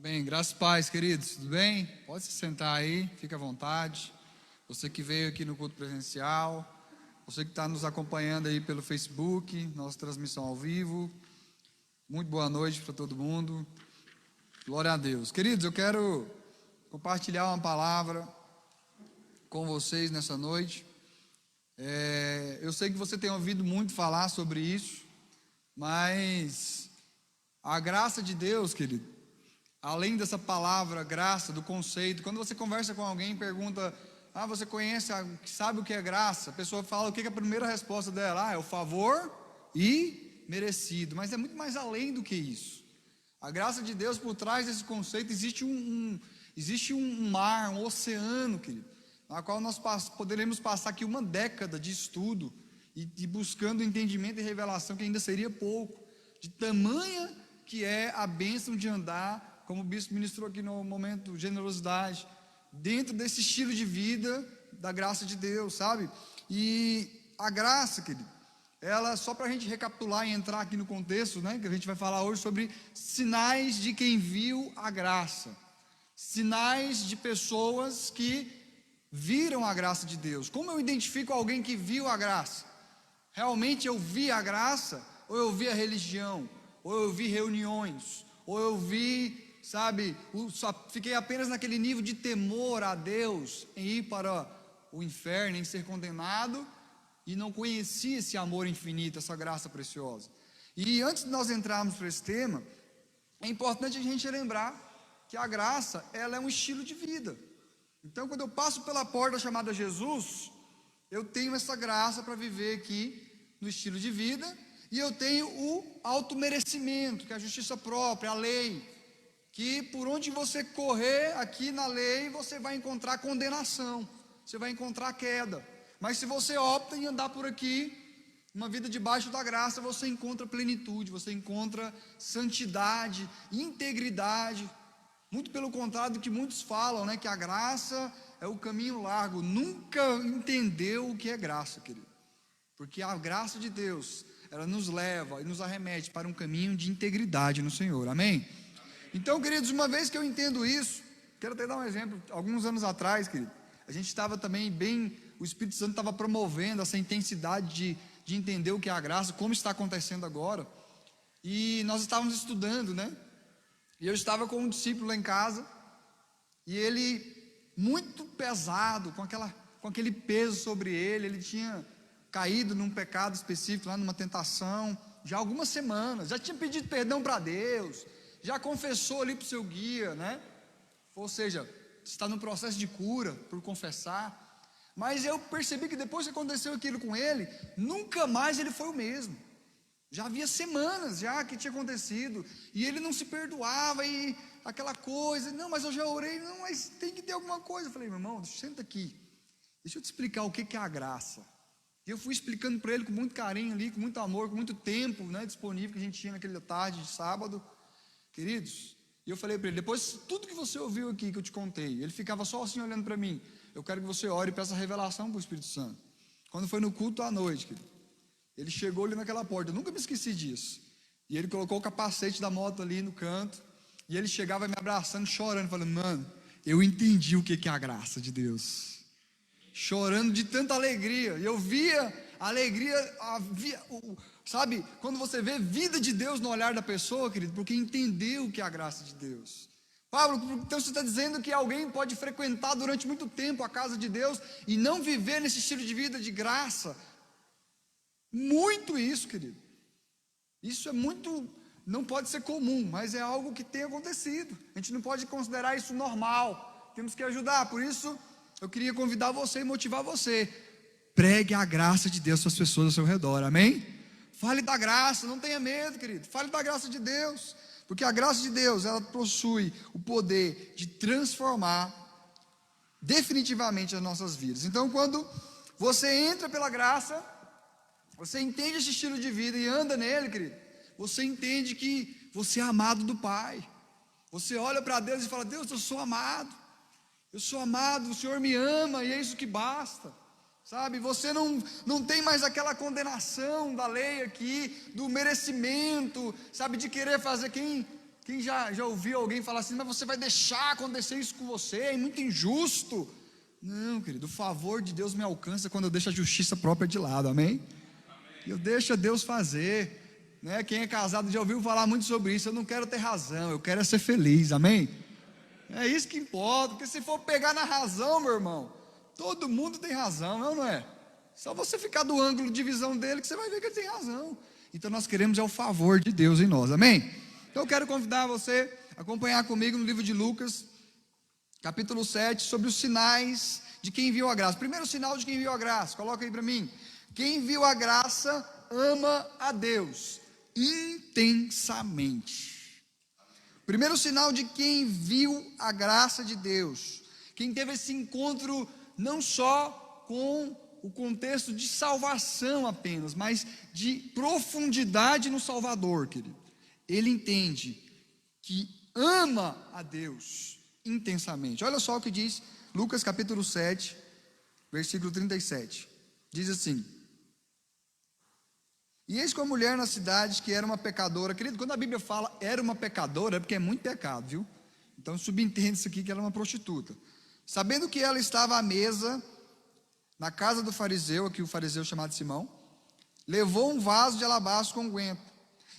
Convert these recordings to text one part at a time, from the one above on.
Amém. Graças e paz, queridos. Tudo bem? Pode se sentar aí, fica à vontade. Você que veio aqui no culto presencial, você que está nos acompanhando aí pelo Facebook, nossa transmissão ao vivo. Muito boa noite para todo mundo. Glória a Deus. Queridos, eu quero compartilhar uma palavra com vocês nessa noite. Eu sei que você tem ouvido muito falar sobre isso, mas a graça de Deus, querido, além dessa palavra graça, do conceito, quando você conversa com alguém e pergunta: você conhece, sabe o que é graça? A pessoa fala, o que é a primeira resposta dela? É o favor e merecido. Mas é muito mais além do que isso. A graça de Deus, por trás desse conceito, existe um mar, um oceano, querido, na qual nós poderemos passar aqui uma década de estudo e buscando entendimento e revelação, que ainda seria pouco, de tamanha que é a bênção de andar, como o bispo ministrou aqui no momento, generosidade, dentro desse estilo de vida da graça de Deus, sabe? E a graça, querido, ela, só para a gente recapitular e entrar aqui no contexto, né, que a gente vai falar hoje sobre sinais de quem viu a graça, sinais de pessoas que viram a graça de Deus. Como eu identifico alguém que viu a graça? Realmente eu vi a graça, ou eu vi a religião, ou eu vi reuniões, ou eu vi, só fiquei apenas naquele nível de temor a Deus, em ir para o inferno, em ser condenado, e não conheci esse amor infinito, essa graça preciosa. E antes de nós entrarmos para esse tema, é importante a gente lembrar que a graça, ela é um estilo de vida. Então, quando eu passo pela porta chamada Jesus, eu tenho essa graça para viver aqui no estilo de vida, e eu tenho o automerecimento, que é a justiça própria, a lei, que por onde você correr aqui na lei, você vai encontrar condenação, você vai encontrar queda. Mas se você opta em andar por aqui, uma vida debaixo da graça, você encontra plenitude, você encontra santidade, integridade. Muito pelo contrário do que muitos falam, né, que a graça é o caminho largo. Nunca entendeu o que é graça, querido. Porque a graça de Deus, ela nos leva e nos arremete para um caminho de integridade no Senhor. Amém? Então, queridos, uma vez que eu entendo isso, quero até dar um exemplo. Alguns anos atrás, querido, a gente estava também o Espírito Santo estava promovendo essa intensidade de entender o que é a graça, como está acontecendo agora. E nós estávamos estudando, né? E eu estava com um discípulo lá em casa, e ele, muito pesado, com aquele peso sobre ele tinha caído num pecado específico, lá numa tentação, já há algumas semanas, já tinha pedido perdão para Deus, já confessou ali para o seu guia, né? Ou seja, está no processo de cura, por confessar. Mas eu percebi que depois que aconteceu aquilo com ele, nunca mais ele foi o mesmo. Já havia semanas já que tinha acontecido, e ele não se perdoava, e aquela coisa, não, mas eu já orei, não, mas tem que ter alguma coisa. Eu falei, meu irmão, senta aqui, deixa eu te explicar o que é a graça. E eu fui explicando para ele com muito carinho ali, com muito amor, com muito tempo, né, disponível que a gente tinha naquela tarde de sábado, queridos. E eu falei para ele, depois tudo que você ouviu aqui que eu te contei, ele ficava só assim olhando para mim, eu quero que você ore e peça revelação para o Espírito Santo. Quando foi no culto à noite, querido, ele chegou ali naquela porta, eu nunca me esqueci disso, e ele colocou o capacete da moto ali no canto, e ele chegava me abraçando, chorando, falando, mano, eu entendi o que é a graça de Deus, chorando de tanta alegria, e eu via a alegria, sabe, quando você vê vida de Deus no olhar da pessoa, querido, porque entendeu o que é a graça de Deus. Pablo, então você está dizendo que alguém pode frequentar durante muito tempo a casa de Deus e não viver nesse estilo de vida de graça? Muito isso, querido. Isso é muito, não pode ser comum, mas é algo que tem acontecido. A gente não pode considerar isso normal. Temos que ajudar. Por isso, eu queria convidar você e motivar você. Pregue a graça de Deus para as pessoas ao seu redor. Amém? Fale da graça, não tenha medo, querido. Fale da graça de Deus. Porque a graça de Deus, ela possui o poder de transformar definitivamente as nossas vidas. Então, quando você entra pela graça, você entende esse estilo de vida e anda nele, querido, você entende que você é amado do Pai. Você olha para Deus e fala, Deus, eu sou amado, o Senhor me ama e é isso que basta. Sabe, você não tem mais aquela condenação da lei aqui, do merecimento, sabe, de querer fazer. Quem já ouviu alguém falar assim, mas você vai deixar acontecer isso com você, é muito injusto. Não, querido, o favor de Deus me alcança quando eu deixo a justiça própria de lado, amém? Eu deixo Deus fazer, né? Quem é casado já ouviu falar muito sobre isso. Eu não quero ter razão, eu quero ser feliz, amém? É isso que importa, porque se for pegar na razão, meu irmão, todo mundo tem razão, não é? Só você ficar do ângulo de visão dele que você vai ver que ele tem razão. Então nós queremos o favor de Deus em nós, amém? Então eu quero convidar você a acompanhar comigo no livro de Lucas, capítulo 7, sobre os sinais de quem viu a graça. Primeiro sinal de quem viu a graça, coloca aí para mim. Quem viu a graça ama a Deus intensamente. Primeiro sinal de quem viu a graça de Deus, quem teve esse encontro não só com o contexto de salvação apenas, mas de profundidade no Salvador, querido. Ele entende que ama a Deus intensamente. Olha só o que diz Lucas capítulo 7, versículo 37. Diz assim: e eis que uma mulher na cidade que era uma pecadora. Querido, quando a Bíblia fala era uma pecadora, é porque é muito pecado, viu? Então subentende isso aqui, que ela é uma prostituta. Sabendo que ela estava à mesa na casa do fariseu, aqui o fariseu chamado Simão, levou um vaso de alabastro com unguento.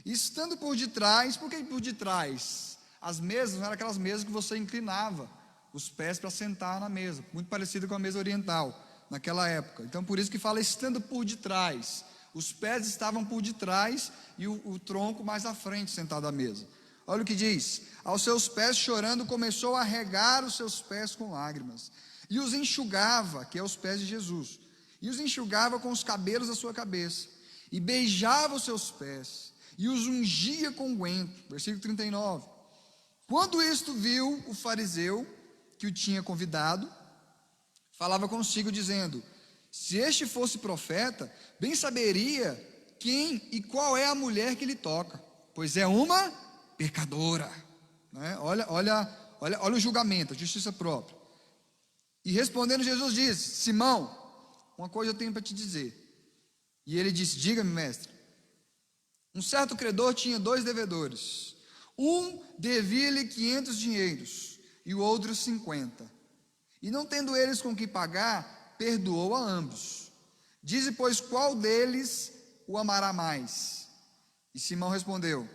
E estando por detrás, por que por detrás? As mesas não eram aquelas mesas que você inclinava os pés para sentar na mesa, muito parecido com a mesa oriental, naquela época. Então por isso que fala estando por detrás. Os pés estavam por detrás e o tronco mais à frente, sentado à mesa. Olha o que diz: aos seus pés chorando, começou a regar os seus pés com lágrimas, e os enxugava, que é os pés de Jesus, e os enxugava com os cabelos da sua cabeça, e beijava os seus pés, e os ungia com unguento. Versículo 39. Quando isto viu o fariseu, que o tinha convidado, falava consigo dizendo: se este fosse profeta, bem saberia quem e qual é a mulher que lhe toca, pois é uma pecadora, né? Olha o julgamento, a justiça própria. E respondendo Jesus disse: Simão, uma coisa eu tenho para te dizer. E ele disse: diga-me, mestre. Um certo credor tinha 2 devedores. Um devia-lhe 500 dinheiros e o outro 50. E não tendo eles com que pagar, perdoou a ambos. Dize, pois, qual deles o amará mais? E Simão respondeu: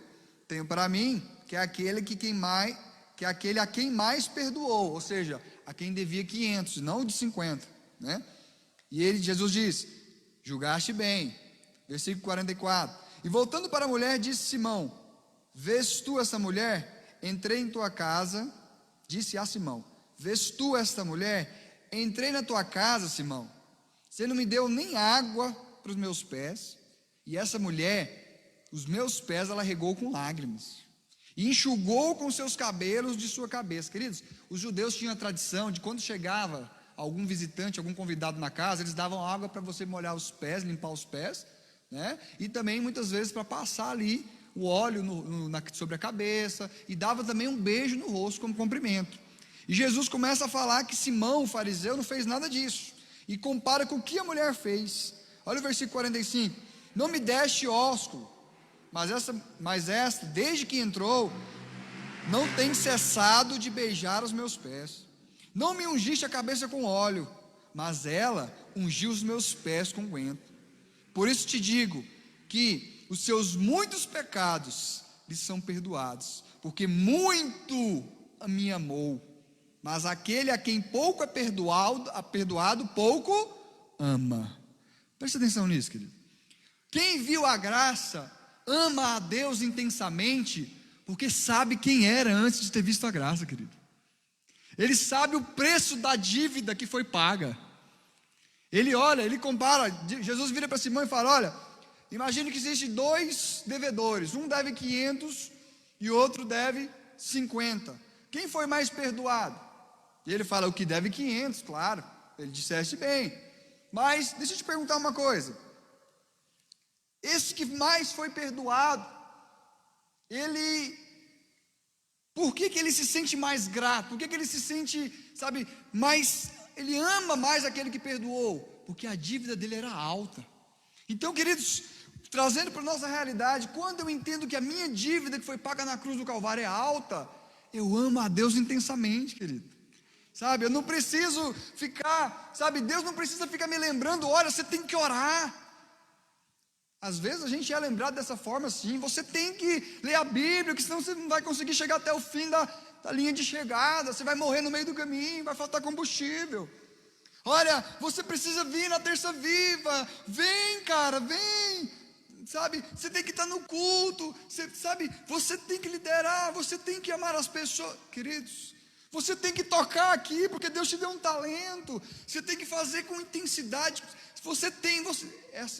tenho para mim que é aquele a quem mais perdoou, ou seja, a quem devia 500, não o de 50, né? E Jesus disse: julgaste bem. Versículo 44. E voltando para a mulher, disse Simão: vês tu essa mulher? Entrei em tua casa. Disse a Simão: vês tu esta mulher? Entrei na tua casa, Simão. Você não me deu nem água para os meus pés. E essa mulher, os meus pés ela regou com lágrimas, e enxugou com seus cabelos de sua cabeça. Queridos, os judeus tinham a tradição de quando chegava algum visitante, algum convidado na casa, eles davam água para você molhar os pés, limpar os pés, né? E também muitas vezes para passar ali o óleo sobre a cabeça, e dava também um beijo no rosto como cumprimento. E Jesus começa a falar que Simão, o fariseu, não fez nada disso, e compara com o que a mulher fez. Olha o versículo 45. Não me deste ósculo, mas esta, desde que entrou, não tem cessado de beijar os meus pés. Não me ungiste a cabeça com óleo, mas ela ungiu os meus pés com unguento. Por isso te digo que os seus muitos pecados lhes são perdoados, porque muito me amou. Mas aquele a quem pouco é perdoado, pouco ama. Preste atenção nisso, querido. Quem viu a graça ama a Deus intensamente, porque sabe quem era antes de ter visto a graça, querido. Ele sabe o preço da dívida que foi paga. Ele olha, ele compara. Jesus vira para Simão e fala: olha, imagine que existem 2 devedores, um deve 500 e o outro deve 50. Quem foi mais perdoado? E ele fala: o que deve 500, claro, ele disseste bem. Mas deixa eu te perguntar uma coisa. Esse que mais foi perdoado, por que ele se sente mais grato? Por que ele se sente, ele ama mais aquele que perdoou? Porque a dívida dele era alta. Então, queridos, trazendo para a nossa realidade, quando eu entendo que a minha dívida que foi paga na cruz do Calvário é alta, eu amo a Deus intensamente, querido. Sabe, eu não preciso ficar, sabe, Deus não precisa ficar me lembrando, olha, você tem que orar. Às vezes a gente é lembrado dessa forma assim, você tem que ler a Bíblia, porque senão você não vai conseguir chegar até o fim da linha de chegada, você vai morrer no meio do caminho, vai faltar combustível. Olha, você precisa vir na terça viva, vem cara, vem, sabe, você tem que estar no culto, você tem que liderar, você tem que amar as pessoas, queridos, você tem que tocar aqui, porque Deus te deu um talento, você tem que fazer com intensidade,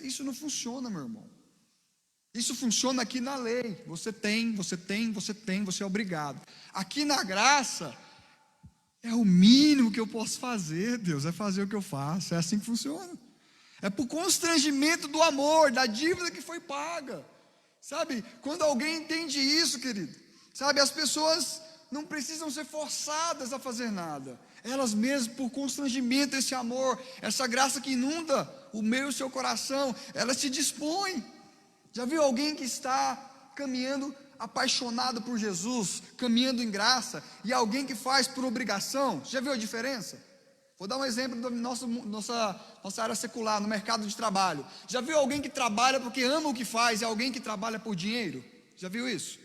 isso não funciona, meu irmão, isso funciona aqui na lei, você é obrigado, aqui na graça, é o mínimo que eu posso fazer, Deus, é fazer o que eu faço, é assim que funciona, é por constrangimento do amor, da dívida que foi paga, sabe, quando alguém entende isso, querido, sabe, as pessoas não precisam ser forçadas a fazer nada, elas mesmas, por constrangimento, esse amor, essa graça que inunda o meu e o seu coração, elas se dispõem. Já viu alguém que está caminhando apaixonado por Jesus, caminhando em graça, e alguém que faz por obrigação? Já viu a diferença? Vou dar um exemplo da nossa área secular, no mercado de trabalho. Já viu alguém que trabalha porque ama o que faz e alguém que trabalha por dinheiro? Já viu isso?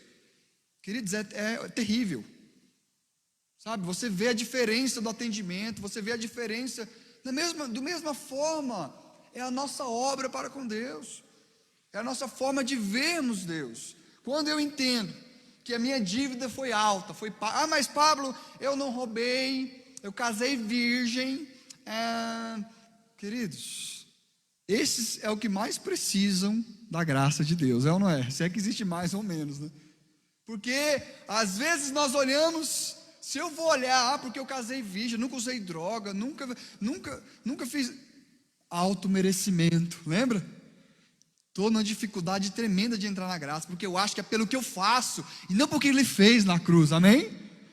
Queridos, é terrível. Sabe, você vê a diferença do atendimento, você vê a diferença, da mesma forma, é a nossa obra para com Deus, é a nossa forma de vermos Deus. Quando eu entendo que a minha dívida foi alta, mas Pablo, eu não roubei, eu casei virgem, queridos, esses é o que mais precisam da graça de Deus, é ou não é? Se é que existe mais ou menos, né? Porque às vezes nós olhamos, se eu vou olhar, porque eu casei virgem, nunca usei droga, nunca fiz auto-merecimento, lembra? Estou numa dificuldade tremenda de entrar na graça, porque eu acho que é pelo que eu faço, e não porque Ele fez na cruz, amém?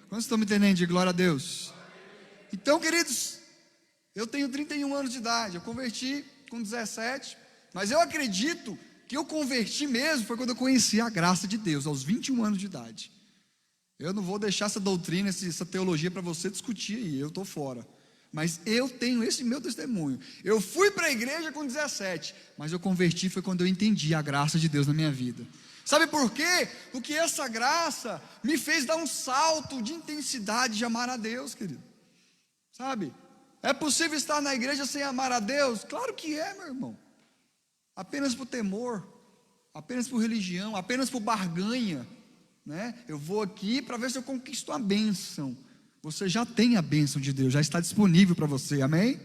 Quantos estão me entendendo? De glória a Deus. Então, queridos, eu tenho 31 anos de idade, eu converti com 17, mas eu acredito que eu converti mesmo, foi quando eu conheci a graça de Deus, aos 21 anos de idade. Eu não vou deixar essa doutrina, essa teologia para você discutir aí, eu estou fora. Mas eu tenho esse meu testemunho. Eu fui para a igreja com 17, mas eu converti foi quando eu entendi a graça de Deus na minha vida. Sabe por quê? Porque essa graça me fez dar um salto de intensidade de amar a Deus, querido. Sabe? É possível estar na igreja sem amar a Deus? Claro que é, meu irmão. Apenas por temor, apenas por religião, apenas por barganha. Né? Eu vou aqui para ver se eu conquisto a bênção. Você já tem a bênção de Deus, já está disponível para você, amém?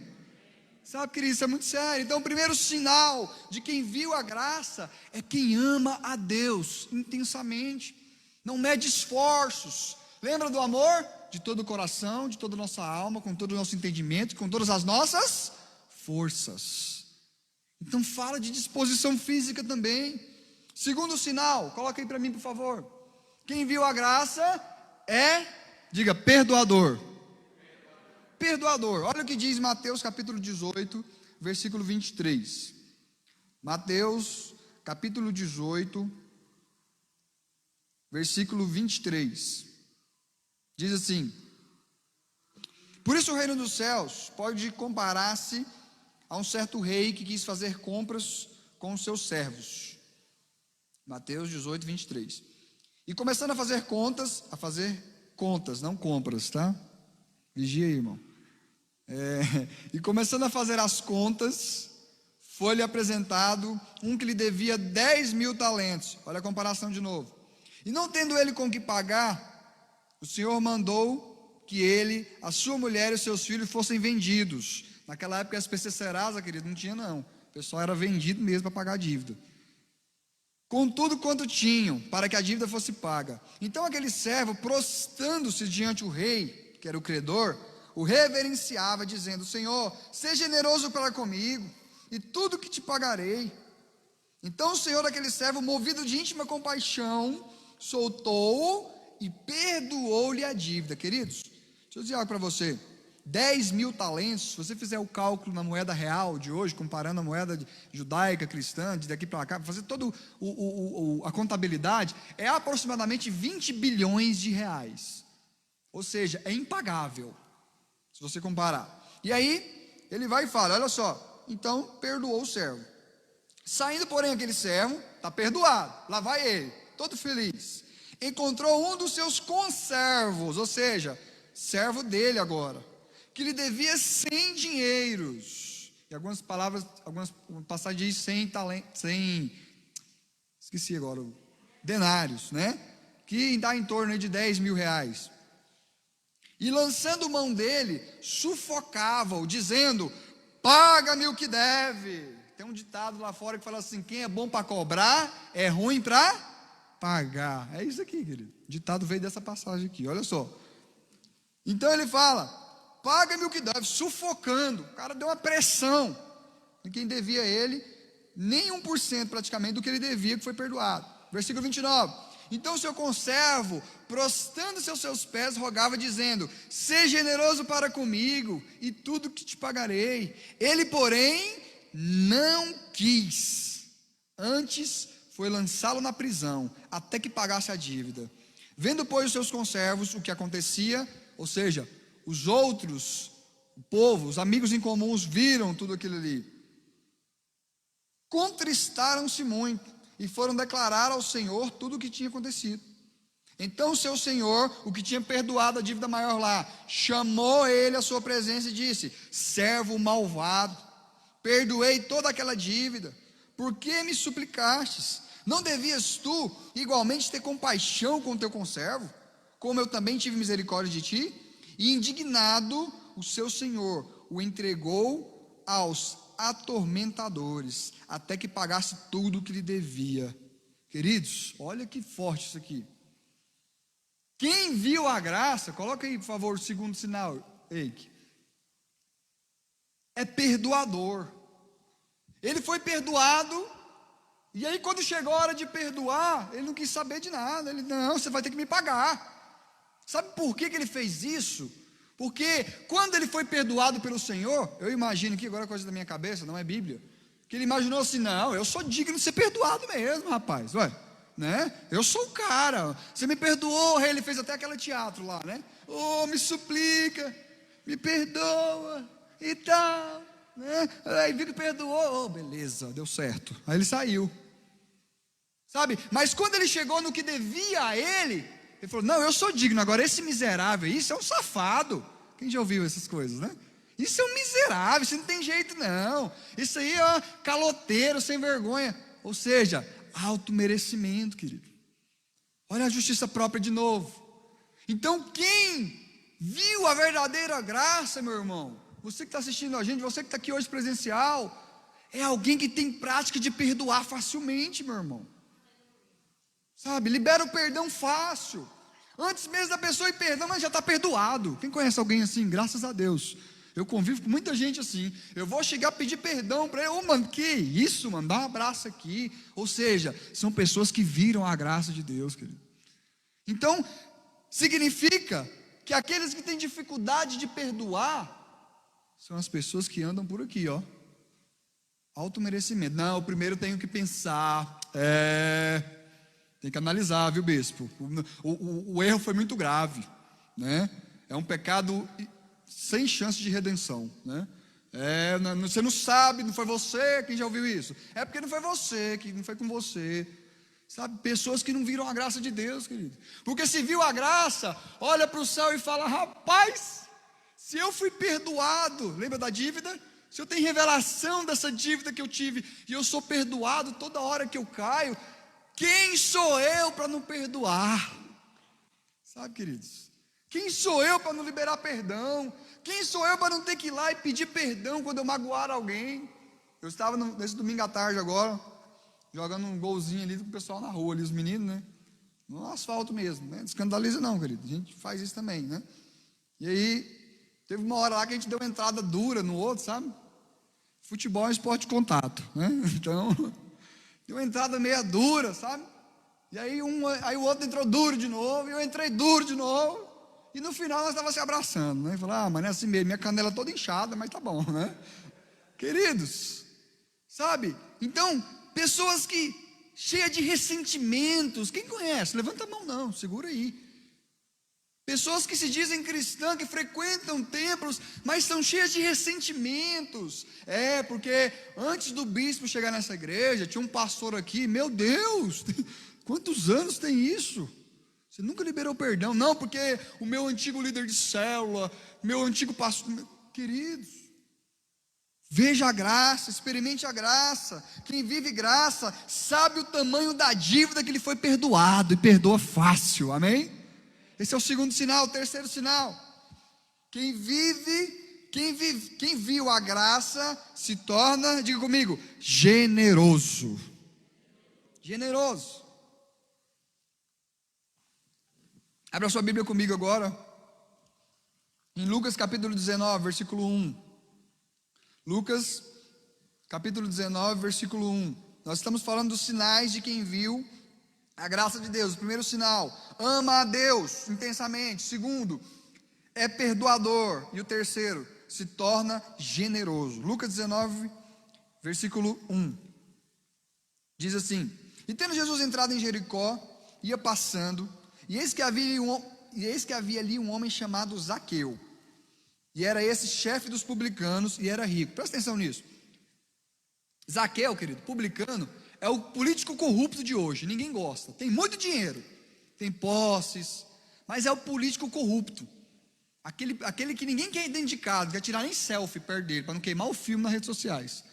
Sabe, querido, isso é muito sério. Então o primeiro sinal de quem viu a graça é quem ama a Deus intensamente, não mede esforços. Lembra do amor? De todo o coração, de toda a nossa alma, com todo o nosso entendimento, com todas as nossas forças. Então fala de disposição física também. Segundo sinal, coloca aí para mim, por favor. Quem viu a graça é, diga, perdoador. Perdoador. Olha o que diz Mateus capítulo 18, versículo 23. Mateus capítulo 18, versículo 23. Diz assim: por isso o reino dos céus pode comparar-se a um certo rei que quis fazer compras com os seus servos. Mateus 18, 23. E começando a fazer contas, não compras, tá? Vigia aí, irmão. E começando a fazer as contas, foi-lhe apresentado um que lhe devia 10.000 talentos. Olha a comparação de novo. E não tendo ele com que pagar, o Senhor mandou que ele, a sua mulher e os seus filhos fossem vendidos. Naquela época, as SPC Serasa, querido, não tinha não. O pessoal era vendido mesmo para pagar a dívida. Com tudo quanto tinham, para que a dívida fosse paga. Então aquele servo, prostrando-se diante o rei, que era o credor, o reverenciava, dizendo: Senhor, seja generoso para comigo, e tudo que te pagarei. Então o senhor daquele servo, movido de íntima compaixão, soltou-o e perdoou-lhe a dívida. Queridos, deixa eu dizer algo para você. 10.000 talentos, se você fizer o cálculo na moeda real de hoje, comparando a moeda judaica, cristã, de daqui para cá, fazer toda a contabilidade, é aproximadamente 20 bilhões de reais. Ou seja, é impagável, se você comparar. E aí, ele vai e fala, olha só, então perdoou o servo. Saindo, porém, aquele servo, está perdoado, lá vai ele, todo feliz. Encontrou um dos seus conservos, ou seja, servo dele agora, que lhe devia 100 dinheiros. E algumas passagens diz 100, esqueci agora, denários, né? Que dá em torno de 10.000 reais. E lançando mão dele, sufocava-o, dizendo, paga-me o que deve. Tem um ditado lá fora que fala assim, quem é bom para cobrar, é ruim para pagar. É isso aqui, querido. O ditado veio dessa passagem aqui, olha só. Então ele fala, paga-me o que deve, sufocando. O cara deu uma pressão em quem devia a ele, nem 1% praticamente do que ele devia, que foi perdoado. Versículo 29. Então o seu conservo, prostrando-se aos seus pés, rogava, dizendo, seja generoso para comigo, e tudo que te pagarei. Ele, porém, não quis. Antes foi lançá-lo na prisão, até que pagasse a dívida. Vendo, pois, os seus conservos, o que acontecia, ou seja, os outros, o povo, os amigos em comuns, viram tudo aquilo ali. Contristaram-se muito e foram declarar ao Senhor tudo o que tinha acontecido. Então o seu senhor, o que tinha perdoado a dívida maior lá, chamou ele à sua presença e disse, servo malvado, perdoei toda aquela dívida, por que me suplicastes? Não devias tu igualmente ter compaixão com o teu conservo, como eu também tive misericórdia de ti? E indignado, o seu senhor o entregou aos atormentadores, até que pagasse tudo o que lhe devia. Queridos, olha que forte isso aqui. Quem viu a graça, coloca aí por favor o segundo sinal, Eike, é perdoador. Ele foi perdoado, e aí quando chegou a hora de perdoar, ele não quis saber de nada. Ele, não, você vai ter que me pagar. Sabe por que ele fez isso? Porque quando ele foi perdoado pelo Senhor, eu imagino que agora é coisa da minha cabeça, não é Bíblia, que ele imaginou assim, não, eu sou digno de ser perdoado mesmo, rapaz, ué, né? Eu sou o cara, você me perdoou, ele fez até aquele teatro lá, né? Oh, me suplica, me perdoa e tal, né? Aí viu que perdoou, oh, beleza, deu certo. Aí ele saiu, sabe? Mas quando ele chegou no que devia a ele falou, não, eu sou digno, agora esse miserável, isso é um safado. Quem já ouviu essas coisas, né? Isso é um miserável, isso não tem jeito não. Isso aí é caloteiro, sem vergonha. Ou seja, auto-merecimento, querido. Olha a justiça própria de novo. Então quem viu a verdadeira graça, meu irmão, você que está assistindo a gente, você que está aqui hoje presencial, é alguém que tem prática de perdoar facilmente, meu irmão. Sabe, libera o perdão fácil. Antes mesmo da pessoa ir perdão, mas já está perdoado. Quem conhece alguém assim? Graças a Deus. Eu convivo com muita gente assim. Eu vou chegar a pedir perdão para ele. Ô, mano, que isso, mano? Dá um abraço aqui. Ou seja, são pessoas que viram a graça de Deus, querido. Então, significa que aqueles que têm dificuldade de perdoar são as pessoas que andam por aqui, ó. Auto-merecimento. Não, primeiro tenho que pensar. Tem que analisar, viu, bispo? O erro foi muito grave, né? É um pecado sem chance de redenção, né? Você não sabe, não foi você, quem já ouviu isso? É porque não foi você, que não foi com você. Sabe, pessoas que não viram a graça de Deus, querido. Porque se viu a graça, olha para o céu e fala, rapaz, se eu fui perdoado, lembra da dívida? Se eu tenho revelação dessa dívida que eu tive, e eu sou perdoado toda hora que eu caio, quem sou eu para não perdoar? Sabe, queridos? Quem sou eu para não liberar perdão? Quem sou eu para não ter que ir lá e pedir perdão quando eu magoar alguém? Eu estava nesse domingo à tarde agora, jogando um golzinho ali com o pessoal na rua, ali os meninos, né? No asfalto mesmo, né? Não escandaliza não, querido. A gente faz isso também, né? E aí, teve uma hora lá que a gente deu uma entrada dura no outro, sabe? Futebol é um esporte de contato, né? Então... deu uma entrada meia dura, sabe? E aí o outro entrou duro de novo, e eu entrei duro de novo. E no final nós estávamos se abraçando, né? Falei, mas não é assim mesmo, minha canela toda inchada, mas tá bom, né? Queridos, sabe? Então, pessoas que cheias de ressentimentos, quem conhece? Levanta a mão não, segura aí. Pessoas que se dizem cristãs, que frequentam templos, mas são cheias de ressentimentos. Porque antes do bispo chegar nessa igreja, tinha um pastor aqui, meu Deus, quantos anos tem isso? Você nunca liberou perdão. Não, porque o meu antigo líder de célula, meu antigo pastor, queridos, veja a graça, experimente a graça. Quem vive graça, sabe o tamanho da dívida que lhe foi perdoado, e perdoa fácil, amém? Esse é o segundo sinal. O terceiro sinal: quem viu a graça se torna, diga comigo, generoso. Generoso. Abra sua Bíblia comigo agora, em Lucas capítulo 19, versículo 1. Lucas capítulo 19, versículo 1. Nós estamos falando dos sinais de quem viu a graça de Deus. O primeiro sinal: ama a Deus intensamente. Segundo, é perdoador. E o terceiro, se torna generoso. Lucas 19, versículo 1. Diz assim: e tendo Jesus entrado em Jericó, ia passando, e eis que havia ali um homem chamado Zaqueu. E era esse chefe dos publicanos, e era rico. Presta atenção nisso. Zaqueu, querido, publicano, é o político corrupto de hoje. Ninguém gosta, tem muito dinheiro, tem posses, mas é o político corrupto, aquele que ninguém quer identificar, não quer tirar nem selfie perto dele, para não queimar o filme nas redes sociais.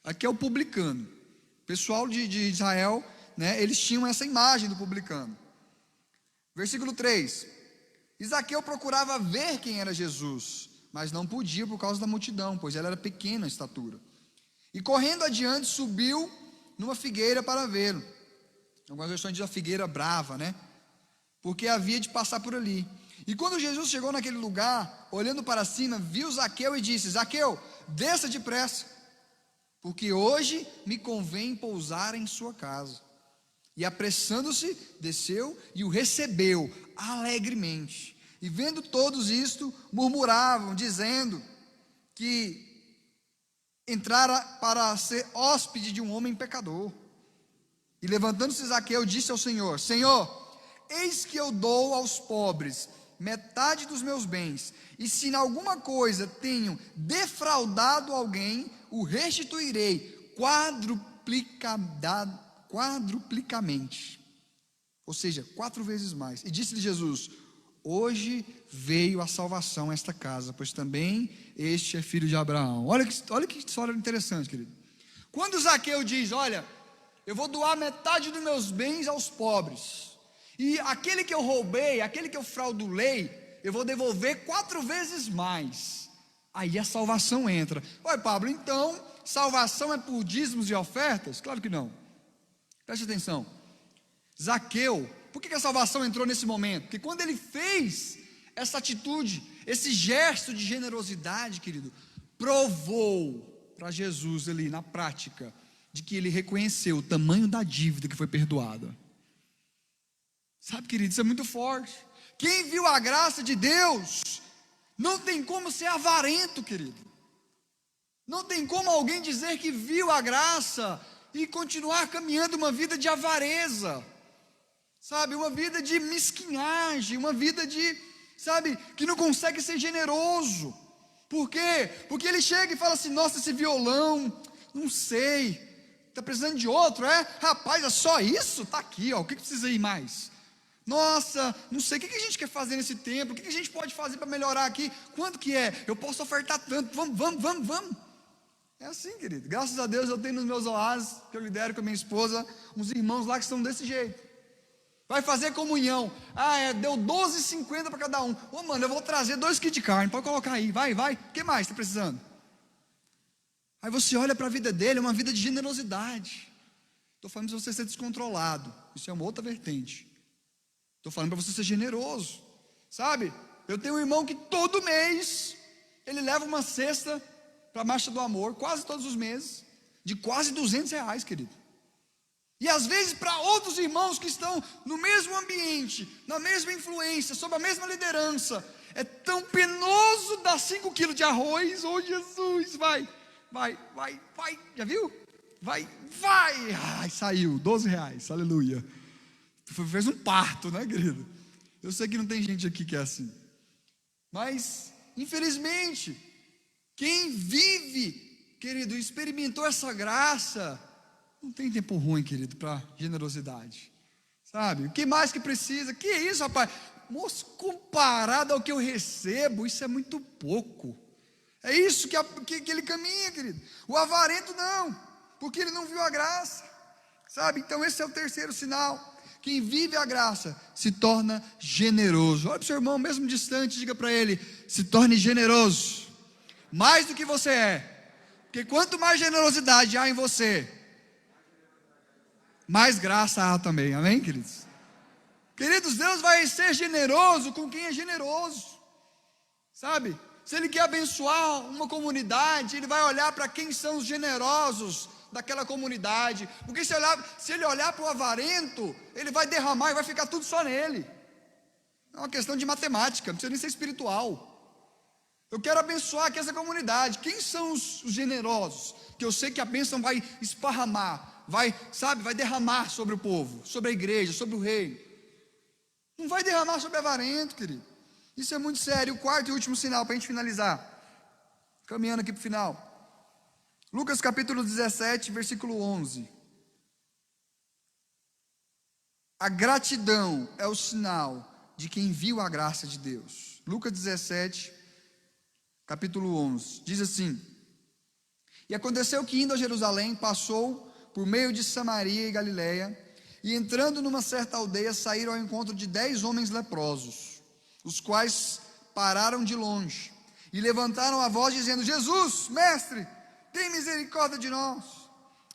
Aqui é o publicano. O pessoal de Israel, né, eles tinham essa imagem do publicano. Versículo 3: e Zaqueu procurava ver quem era Jesus, mas não podia por causa da multidão, pois ela era pequena a estatura. E correndo adiante, subiu numa figueira para vê-lo. Algumas versões dizem a figueira brava, né? Porque havia de passar por ali. E quando Jesus chegou naquele lugar, olhando para cima, viu Zaqueu e disse: Zaqueu, desça depressa, porque hoje me convém pousar em sua casa. E apressando-se, desceu e o recebeu alegremente. E vendo todos isto, murmuravam, dizendo que entrara para ser hóspede de um homem pecador. E levantando-se Zaqueu, disse ao Senhor: Senhor, eis que eu dou aos pobres metade dos meus bens, e se em alguma coisa tenho defraudado alguém, o restituirei quadruplicamente, ou seja, 4 vezes mais. E disse-lhe Jesus: hoje veio a salvação a esta casa, pois também este é filho de Abraão. Olha que história interessante, querido. Quando Zaqueu diz: olha, eu vou doar metade dos meus bens aos pobres, e aquele que eu roubei, aquele que eu fraudulei, eu vou devolver 4 vezes mais. Aí a salvação entra. Oi, Pablo, então salvação é por dízimos e ofertas? Claro que não. Preste atenção. Zaqueu, por que a salvação entrou nesse momento? Porque quando ele fez essa atitude, esse gesto de generosidade, querido, provou para Jesus ali na prática de que ele reconheceu o tamanho da dívida que foi perdoada. Sabe, querido, isso é muito forte. Quem viu a graça de Deus não tem como ser avarento, querido. Não tem como alguém dizer que viu a graça e continuar caminhando uma vida de avareza, sabe, uma vida de mesquinhagem, uma vida de, sabe, que não consegue ser generoso. Por quê? Porque ele chega e fala assim: nossa, esse violão, não sei, está precisando de outro, é? Rapaz, é só isso? Está aqui, ó, o que precisa ir mais? Nossa, não sei, o que a gente quer fazer nesse tempo? O que a gente pode fazer para melhorar aqui? Quanto que é? Eu posso ofertar tanto, vamos. É assim, querido. Graças a Deus eu tenho nos meus oásis, que eu lidero com a minha esposa, uns irmãos lá que estão desse jeito. Vai fazer comunhão. Deu 12,50 para cada um. Ô, mano, eu vou trazer 2 quilos de carne, pode colocar aí, vai. O que mais está precisando? Aí você olha para a vida dele, é uma vida de generosidade. Estou falando para você ser descontrolado, isso é uma outra vertente. Estou falando para você ser generoso, sabe? Eu tenho um irmão que todo mês ele leva uma cesta para a Marcha do Amor, quase todos os meses, de quase R$200, querido. E às vezes para outros irmãos que estão no mesmo ambiente, na mesma influência, sob a mesma liderança, é tão penoso dar 5 quilos de arroz. Oh Jesus, vai, já viu? Vai, ai, saiu, R$ 12, aleluia. Fez um parto, né, querido? Eu sei que não tem gente aqui que é assim, mas infelizmente, quem vive, querido, experimentou essa graça, não tem tempo ruim, querido, para generosidade, sabe? O que mais que precisa? Que isso, rapaz? Moço, comparado ao que eu recebo, isso é muito pouco. É isso que ele caminha, querido. O avarento não, porque ele não viu a graça, sabe? Então esse é o terceiro sinal. Quem vive a graça se torna generoso. Olha para o seu irmão, mesmo distante, diga para ele: se torne generoso, mais do que você é. Porque quanto mais generosidade há em você, mais graça há também, amém, queridos? Queridos, Deus vai ser generoso com quem é generoso, sabe? Se Ele quer abençoar uma comunidade, Ele vai olhar para quem são os generosos daquela comunidade, porque se Ele olhar para o avarento, Ele vai derramar e vai ficar tudo só nele. É uma questão de matemática, não precisa nem ser espiritual. Eu quero abençoar aqui essa comunidade. Quem são os generosos? Que eu sei que a bênção vai esparramar, vai derramar sobre o povo, sobre a igreja, sobre o reino. Não vai derramar sobre avarento, querido. Isso é muito sério. O quarto e último sinal, para a gente finalizar, caminhando aqui para o final, Lucas capítulo 17, versículo 11. A gratidão é o sinal de quem viu a graça de Deus. Lucas 17, capítulo 11, diz assim: e aconteceu que, indo a Jerusalém, passou por meio de Samaria e Galiléia, e entrando numa certa aldeia, saíram ao encontro de 10 homens leprosos, os quais pararam de longe, e levantaram a voz dizendo: Jesus, mestre, tem misericórdia de nós.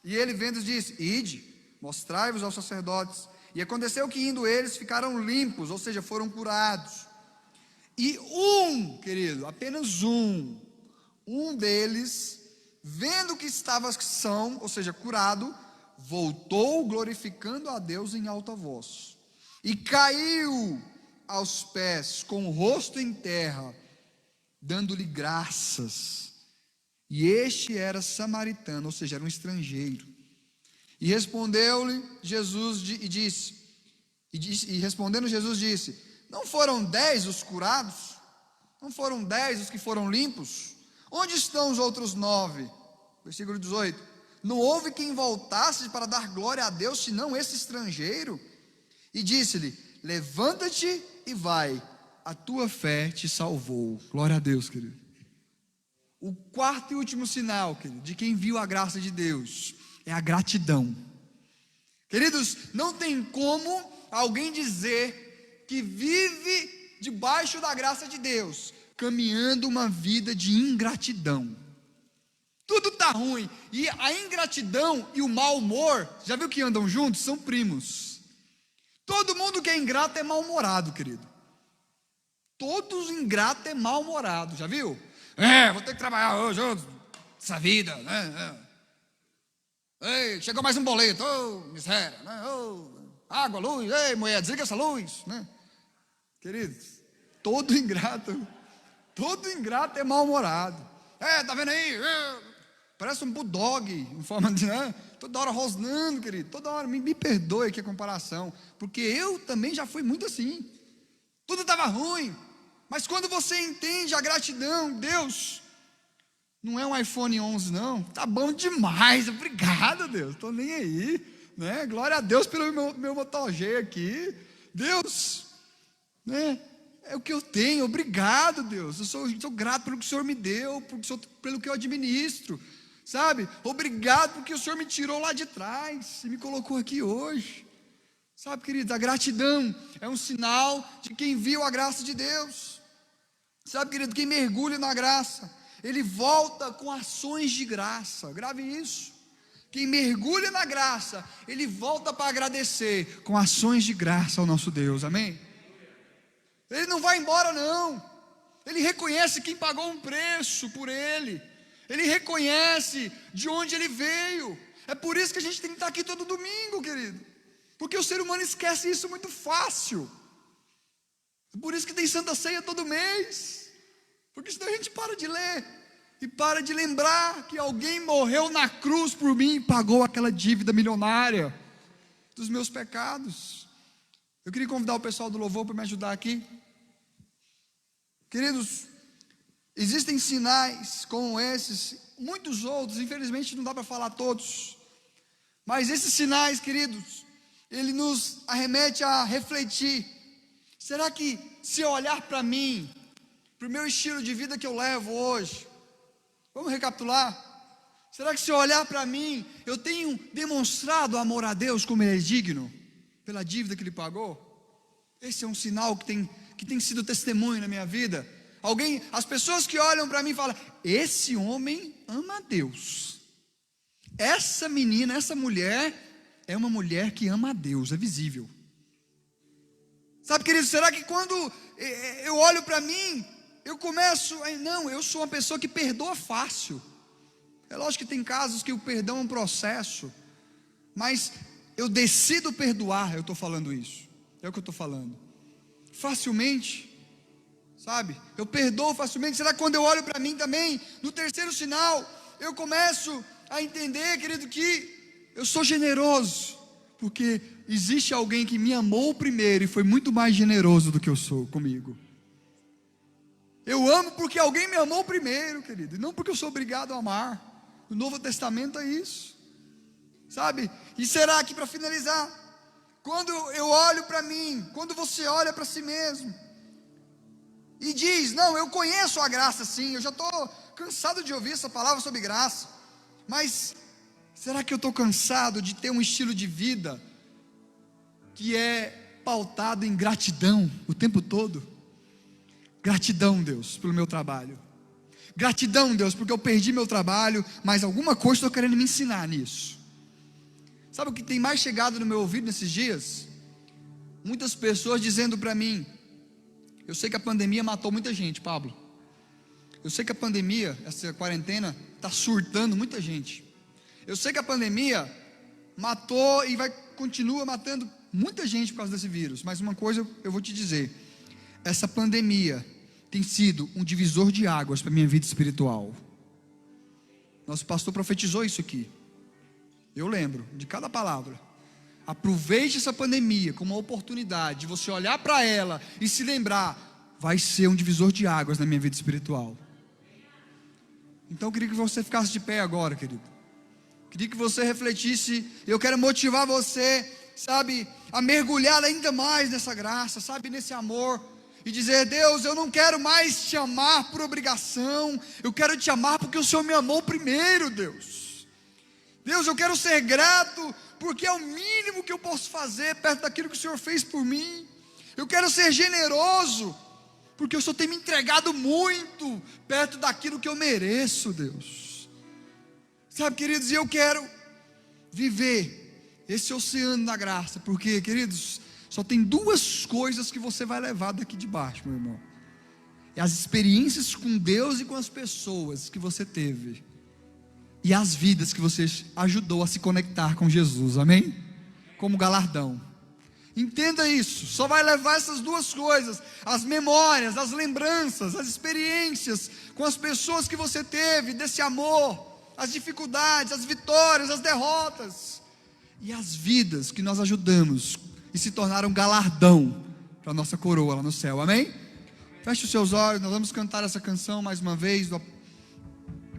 E ele, vendo, disse: ide, mostrai-vos aos sacerdotes. E aconteceu que, indo eles, ficaram limpos, ou seja, foram curados. E querido, apenas um deles, vendo que estava são, ou seja, curado, voltou glorificando a Deus em alta voz, e caiu aos pés, com o rosto em terra, dando-lhe graças. E este era samaritano, ou seja, era um estrangeiro. E respondeu-lhe Jesus respondendo Jesus disse: não foram 10 os curados? Não foram 10 os que foram limpos? Onde estão os outros 9? Versículo 18: não houve quem voltasse para dar glória a Deus, senão esse estrangeiro? E disse-lhe: levanta-te e vai, a tua fé te salvou. Glória a Deus, querido. O quarto e último sinal, querido, de quem viu a graça de Deus, é a gratidão. Queridos, não tem como alguém dizer que vive debaixo da graça de Deus, caminhando uma vida de ingratidão. Tudo está ruim, e a ingratidão e o mau humor, já viu que andam juntos? São primos. Todo mundo que é ingrato é mal-humorado, querido. Todos ingratos é mal-humorado, já viu? Vou ter que trabalhar hoje, essa vida, né? Ei, chegou mais um boleto, miséria, né? Água, luz, ei, mulher, desliga essa luz, né? Queridos, todo ingrato é mal-humorado. Tá vendo aí? Parece um bulldog, em forma de, né? Toda hora rosnando, querido, toda hora, me perdoe aqui a comparação, porque eu também já fui muito assim. Tudo estava ruim, mas quando você entende a gratidão, Deus, não é um iPhone 11 não, tá bom demais, obrigado Deus, estou nem aí, né? Glória a Deus pelo meu Moto G aqui, Deus, né? É o que eu tenho, obrigado Deus, eu sou grato pelo que o Senhor me deu, pelo que eu administro, sabe? Obrigado porque o Senhor me tirou lá de trás e me colocou aqui hoje. Sabe, queridos, a gratidão é um sinal de quem viu a graça de Deus. Sabe, querido, quem mergulha na graça, ele volta com ações de graça. Grave isso. Quem mergulha na graça, ele volta para agradecer com ações de graça ao nosso Deus. Amém? Ele não vai embora não. Ele reconhece quem pagou um preço por ele. Ele reconhece de onde ele veio. É por isso que a gente tem que estar aqui todo domingo, querido. Porque o ser humano esquece isso muito fácil. É por isso que tem Santa Ceia todo mês. Porque senão a gente para de ler e para de lembrar que alguém morreu na cruz por mim e pagou aquela dívida milionária dos meus pecados. Eu queria convidar o pessoal do louvor para me ajudar aqui. Queridos, existem sinais como esses, muitos outros, infelizmente não dá para falar todos. Mas esses sinais, queridos, ele nos arremete a refletir. Será que se eu olhar para mim, para o meu estilo de vida que eu levo hoje, vamos recapitular? Será que se eu olhar para mim, eu tenho demonstrado amor a Deus como Ele é digno, pela dívida que Ele pagou? Esse é um sinal que tem sido testemunho na minha vida. As pessoas que olham para mim falam: esse homem ama a Deus. Essa menina, essa mulher, é uma mulher que ama a Deus, é visível. Sabe, querido, será que quando eu olho para mim, eu começo, não, eu sou uma pessoa que perdoa fácil. É lógico que tem casos que o perdão é um processo, mas eu decido perdoar, eu estou falando isso, é o que eu estou falando, facilmente, sabe, eu perdoo facilmente. Será que quando eu olho para mim também, no terceiro sinal, eu começo a entender, querido, que eu sou generoso, porque existe alguém que me amou primeiro e foi muito mais generoso do que eu sou comigo. Eu amo porque alguém me amou primeiro, querido, e não porque eu sou obrigado a amar. O Novo Testamento é isso, sabe? E será que, para finalizar, quando eu olho para mim, quando você olha para si mesmo e diz: não, eu conheço a graça sim, eu já estou cansado de ouvir essa palavra sobre graça, mas será que eu estou cansado de ter um estilo de vida que é pautado em gratidão o tempo todo? Gratidão, Deus, pelo meu trabalho. Gratidão, Deus, porque eu perdi meu trabalho, mas alguma coisa estou querendo me ensinar nisso. Sabe o que tem mais chegado no meu ouvido nesses dias? Muitas pessoas dizendo para mim: eu sei que a pandemia matou muita gente, Pablo. Eu sei que a pandemia, essa quarentena, está surtando muita gente. Eu sei que a pandemia matou e continua matando muita gente por causa desse vírus. Mas uma coisa eu vou te dizer: essa pandemia tem sido um divisor de águas para a minha vida espiritual. Nosso pastor profetizou isso aqui. Eu lembro de cada palavra. Aproveite essa pandemia como uma oportunidade de você olhar para ela e se lembrar: vai ser um divisor de águas na minha vida espiritual. Então eu queria que você ficasse de pé agora, querido. Queria que você refletisse. Eu quero motivar você, sabe, a mergulhar ainda mais nessa graça, sabe, nesse amor, e dizer: Deus, eu não quero mais te amar por obrigação, eu quero te amar porque o Senhor me amou primeiro, Deus. Deus, eu quero ser grato porque é o mínimo que eu posso fazer perto daquilo que o Senhor fez por mim. Eu quero ser generoso porque o Senhor tem me entregado muito perto daquilo que eu mereço, Deus. Sabe, queridos, e eu quero viver esse oceano da graça, porque, queridos, só tem duas coisas que você vai levar daqui de baixo, meu irmão: é as experiências com Deus e com as pessoas que você teve, e as vidas que você ajudou a se conectar com Jesus, amém? Como galardão. Entenda isso, só vai levar essas duas coisas: as memórias, as lembranças, as experiências com as pessoas que você teve, desse amor, as dificuldades, as vitórias, as derrotas, e as vidas que nós ajudamos e se tornaram galardão para a nossa coroa lá no céu, amém? Feche os seus olhos, nós vamos cantar essa canção mais uma vez.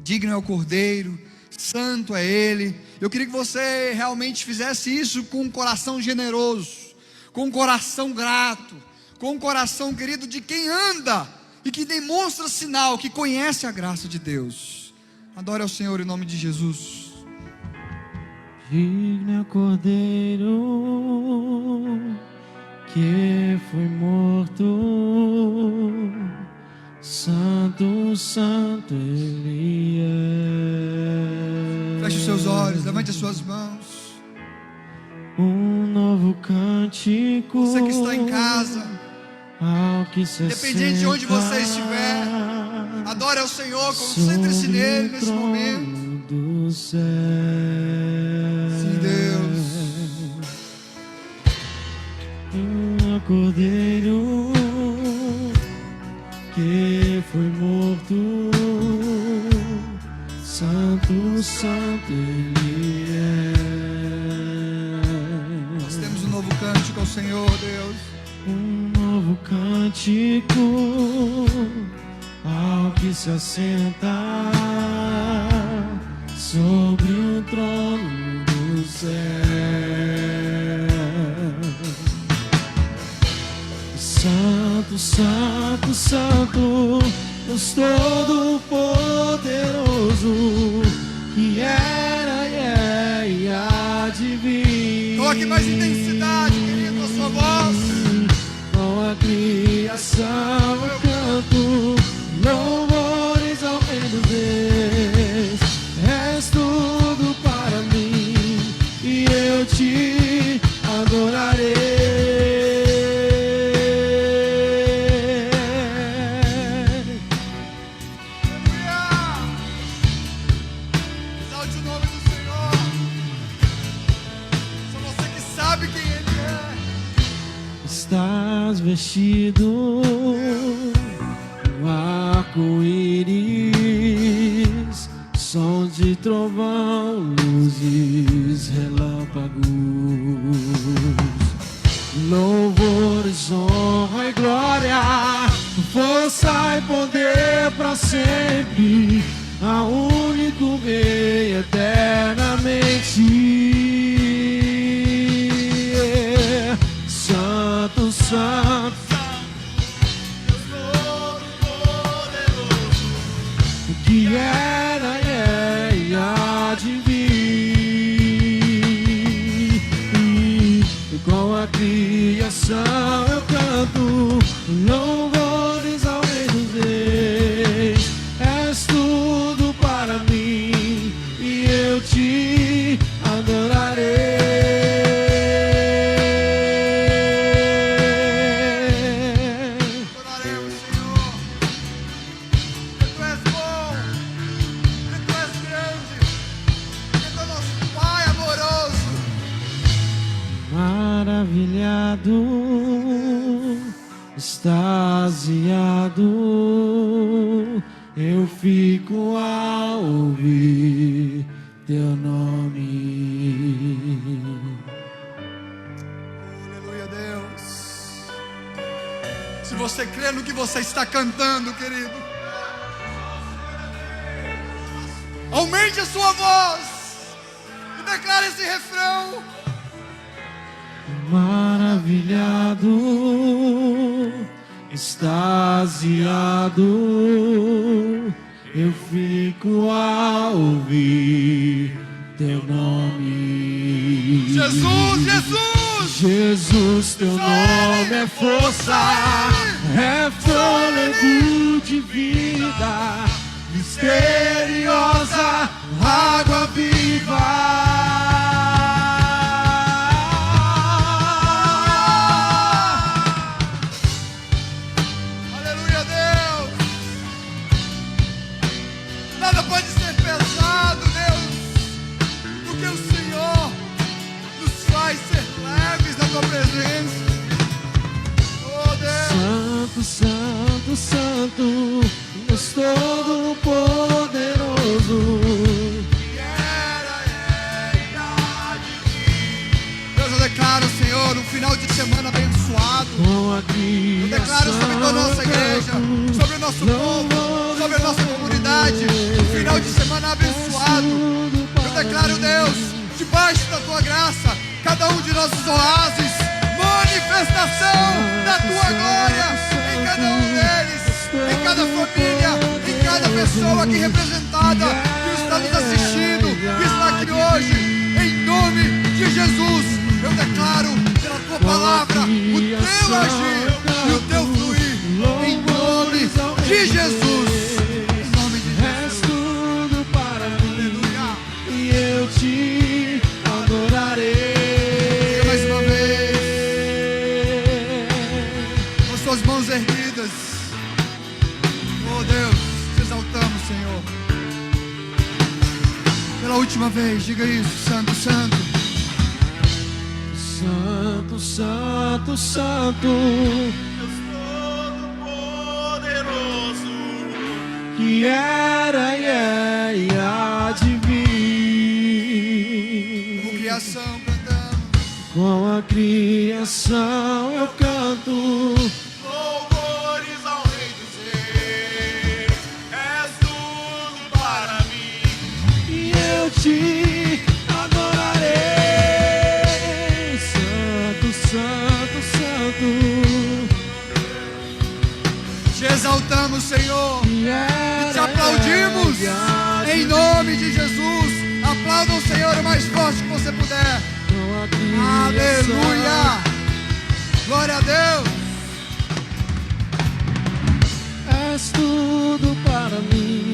Digno é o Cordeiro, santo é Ele. Eu queria que você realmente fizesse isso com um coração generoso, com um coração grato, com um coração, querido, de quem anda e que demonstra sinal que conhece a graça de Deus. Adore ao Senhor em nome de Jesus. Digno é o Cordeiro que foi morto, santo, santo Ele é. Feche os seus olhos, levante as suas mãos. Um novo cântico. Você que está em casa, independente de onde você estiver, adore ao Senhor, concentre-se nele nesse momento. do céu. Sim, Deus. O Cordeiro que foi morto, Santo, Santo Ele é. Nós temos um novo cântico ao Senhor, Deus. Um novo cântico ao que se assenta sobre o trono do céu. Santo, Santo, Santo, Deus Todo-Poderoso, que era e é e há de vir. Coloque mais intensidade, querido, a sua voz. Com a criação eu canto louvores ao Rei dos Reis. És tudo para mim e eu te adorarei. Exalte o nome do Senhor. Só você que sabe quem Ele é. Estás vestido no arco-íris, sons de trovão, luzes, relâmpagos, louvores, honra e glória, força e poder para sempre, a único Rei eternamente. Santo, Santo, Deus Todo-Poderoso, que era e é e há de vir. E com a criação eu canto louvores ao Rei dos Reis. És tudo para mim e eu te adorarei. adoraremos, Senhor. Porque Tu és bom, porque Tu és grande, porque Tu é nosso Pai amoroso. Maravilhado, extasiado, eu fico ao ouvir teu nome. Aleluia, Deus. Se você crê no que você está cantando, querido, aumente a sua voz e declare esse refrão. Maravilhado, extasiado, eu fico a ouvir teu nome. Jesus, Jesus, Jesus, teu nome é força, é fôlego de vida, misteriosa, água viva. aleluia, Deus. Nada pode ser pesado, Deus, porque o Senhor nos faz ser leves na Tua presença. Oh, Deus. Santo, Santo, Santo, Deus Todo-Poderoso. Deus, eu declaro, Senhor, um final de semana abençoado. Com a Eu declaro sobre toda a nossa igreja, sobre o nosso povo, sobre a nossa comunidade, um final de semana abençoado. Eu declaro, Deus, debaixo da Tua graça, cada um de nossos oásis, manifestação da Tua glória em cada um deles, em cada família, em cada pessoa aqui representada, que está nos assistindo, que está aqui hoje, em nome de Jesus. Eu declaro pela Tua palavra o Teu agir e o Teu fluir, em nome de Jesus. Em nome de És Jesus. tudo para mim Aleluia. e eu te adorarei. Mais uma vez, com suas mãos erguidas. Oh Deus, te exaltamos, Senhor. uma vez, diga isso. Santo, santo. Santo, santo, santo, Deus Todo-Poderoso, que era e é e há de vir. Com criação cantamos. Com a criação eu canto. louvores ao Rei dos Reis, és tudo para mim. E eu te adorarei. Santo, santo, santo, Te exaltamos, Senhor. que E era te aplaudimos. e há de Em nome de Jesus. Aplauda o Senhor o mais forte que você puder. com a criação. Aleluia. Glória a Deus. És tudo para mim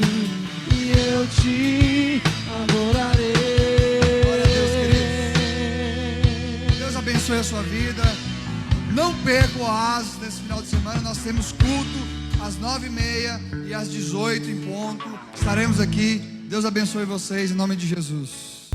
e eu te adorarei. Glória a Deus, Deus abençoe a sua vida. Não perca o Oásis nesse final de semana. Nós temos culto às 9h30 e às 18h em ponto. Estaremos aqui. Deus abençoe vocês em nome de Jesus.